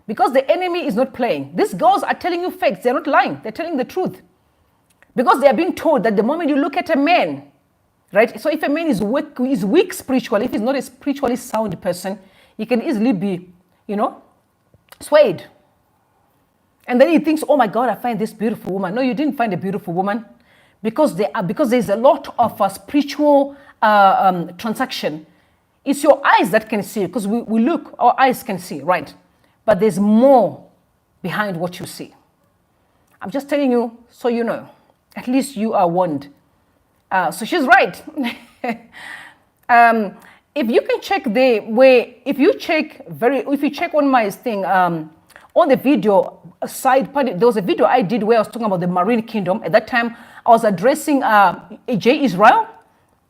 Because the enemy is not playing. These girls are telling you facts. They're not lying. They're telling the truth. Because they are being told that the moment you look at a man, right? So if a man is weak spiritually, if he's not a spiritually sound person, he can easily be, swayed. And then he thinks, oh my God, I find this beautiful woman. No, you didn't find a beautiful woman. Because there's a lot of spiritual transaction. It's your eyes that can see, because we look, our eyes can see, right? But there's more behind what you see. I'm just telling you so you know. At least you are warned. So she's right. If you can check if you check on my thing, on the video side part, there was a video I did where I was talking about the Marine Kingdom. At that time, I was addressing J. Israel.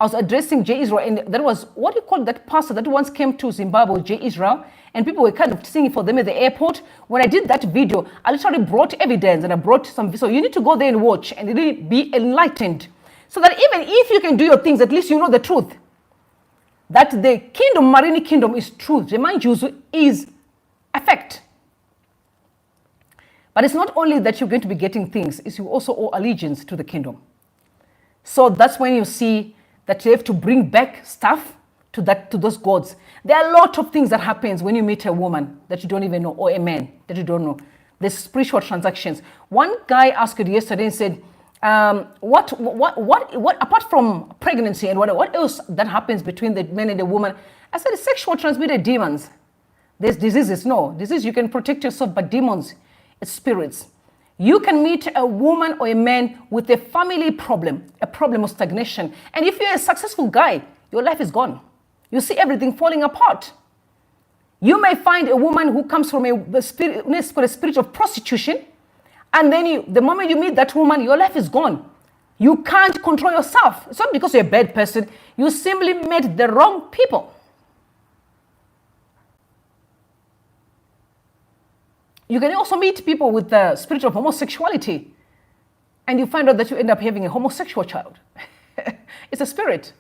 And that was, what do you call that pastor that once came to Zimbabwe, J. Israel, and people were kind of singing for them at the airport. When I did that video, I literally brought evidence and I brought some, so you need to go there and watch and really be enlightened. So that even if you can do your things, at least you know the truth. That the kingdom, Marine Kingdom, is truth. The Manjuzu is effect. But it's not only that you're going to be getting things, it's you also owe allegiance to the kingdom. So that's when you see that you have to bring back stuff to those gods. There are a lot of things that happens when you meet a woman that you don't even know, or a man that you don't know. There's spiritual transactions. One guy asked it yesterday and said, what apart from pregnancy and what else that happens between the man and the woman? I said, sexual transmitted demons. There's diseases. No, disease you can protect yourself, but demons, it's spirits. You can meet a woman or a man with a family problem, a problem of stagnation. And if you're a successful guy, your life is gone. You see everything falling apart. You may find a woman who comes from a spirit of prostitution, and then the moment you meet that woman, your life is gone. You can't control yourself. It's not because you're a bad person. You simply met the wrong people. You can also meet people with the spirit of homosexuality, and you find out that you end up having a homosexual child. It's a spirit,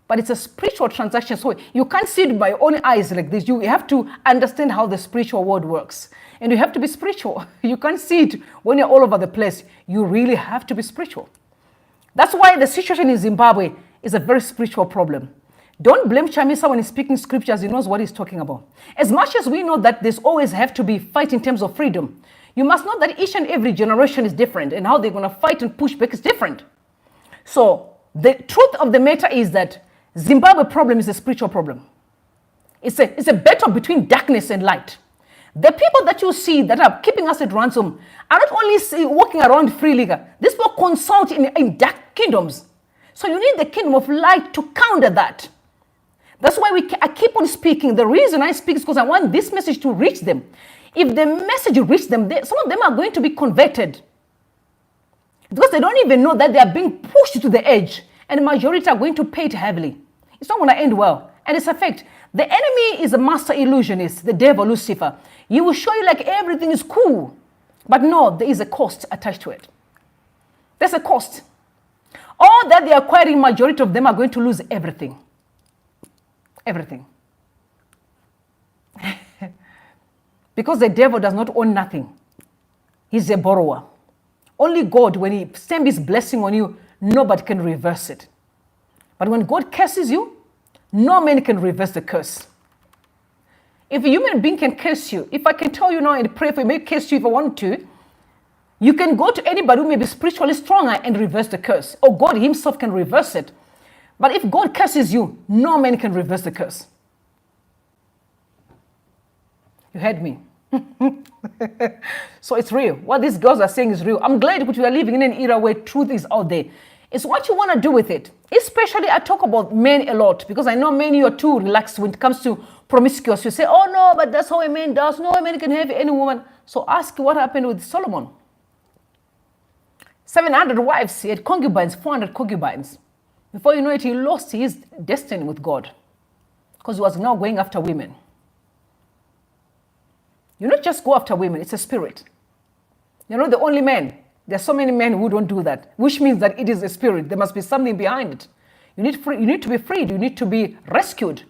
but it's a spiritual transaction. So you can't see it by your own eyes like this. You have to understand how the spiritual world works. And you have to be spiritual. You can't see it when you're all over the place. You really have to be spiritual. That's why the situation in Zimbabwe is a very spiritual problem. Don't blame Chamisa when he's speaking scriptures. He knows what he's talking about. As much as we know that there's always have to be fight in terms of freedom, you must know that each and every generation is different, and how they're going to fight and push back is different. So the truth of the matter is that Zimbabwe problem is a spiritual problem. It's a battle between darkness and light. The people that you see that are keeping us at ransom are not only walking around freely. These people consult in dark kingdoms. So you need the kingdom of light to counter that. That's why I keep on speaking. The reason I speak is because I want this message to reach them. If the message reaches them, some of them are going to be converted. Because they don't even know that they are being pushed to the edge. And the majority are going to pay it heavily. It's not going to end well. And it's a fact. The enemy is a master illusionist, the devil, Lucifer. He will show you like everything is cool. But no, there is a cost attached to it. There's a cost. All that the acquiring majority of them are going to lose everything. Everything. Because the devil does not own nothing. He's a borrower. Only God, when he sends his blessing on you, nobody can reverse it. But when God curses you, no man can reverse the curse. If a human being can curse you, if I can tell you now and pray for you, may curse you if I want to, you can go to anybody who may be spiritually stronger and reverse the curse. Or God himself can reverse it. But if God curses you, no man can reverse the curse. You heard me. So it's real. What these girls are saying is real. I'm glad that we are living in an era where truth is out there. It's what you want to do with it. Especially I talk about men a lot because I know many are too relaxed when it comes to promiscuous. You say, oh no, but that's how a man does. No, a man can have any woman. So ask what happened with Solomon. 700 wives, he had concubines, 400 concubines. Before you know it, he lost his destiny with God because he was now going after women. You not just go after women, it's a spirit. You're not the only man. There are so many men who don't do that, which means that it is a spirit. There must be something behind it. You need to be freed. You need to be rescued.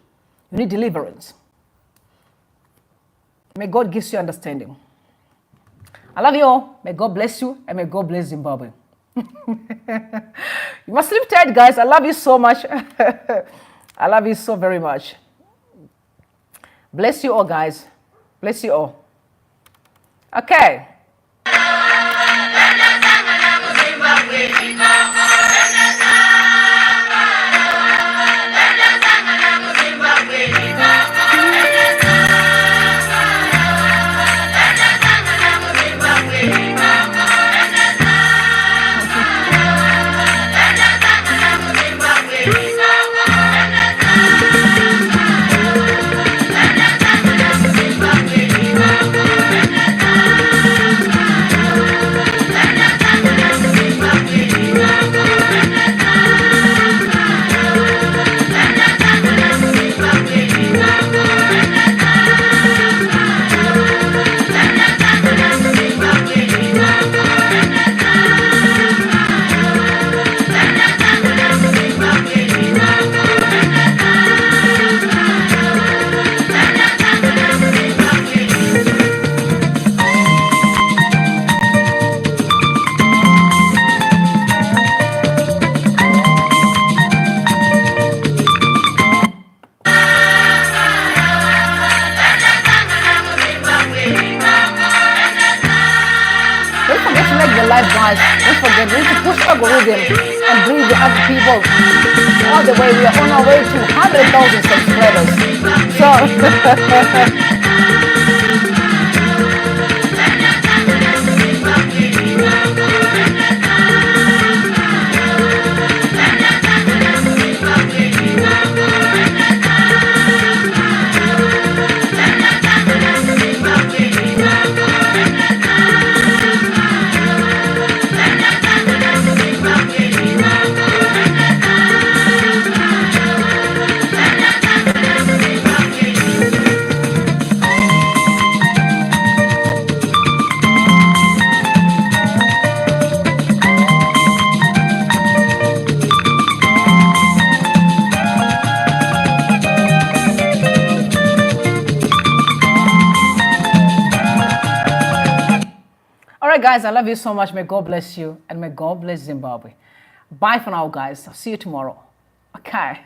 You need deliverance. May God give you understanding. I love you all. May God bless you, and may God bless Zimbabwe. You must sleep tight, guys. I love you so much. I love you so very much. Bless you all, guys. Bless you all. Okay. make the life, guys. Don't forget, we need to push algorithm and bring the other people all the way. We are on our way to 100,000 subscribers. So. Alright guys, I love you so much. May God bless you and may God bless Zimbabwe. Bye for now guys. I'll see you tomorrow. Okay.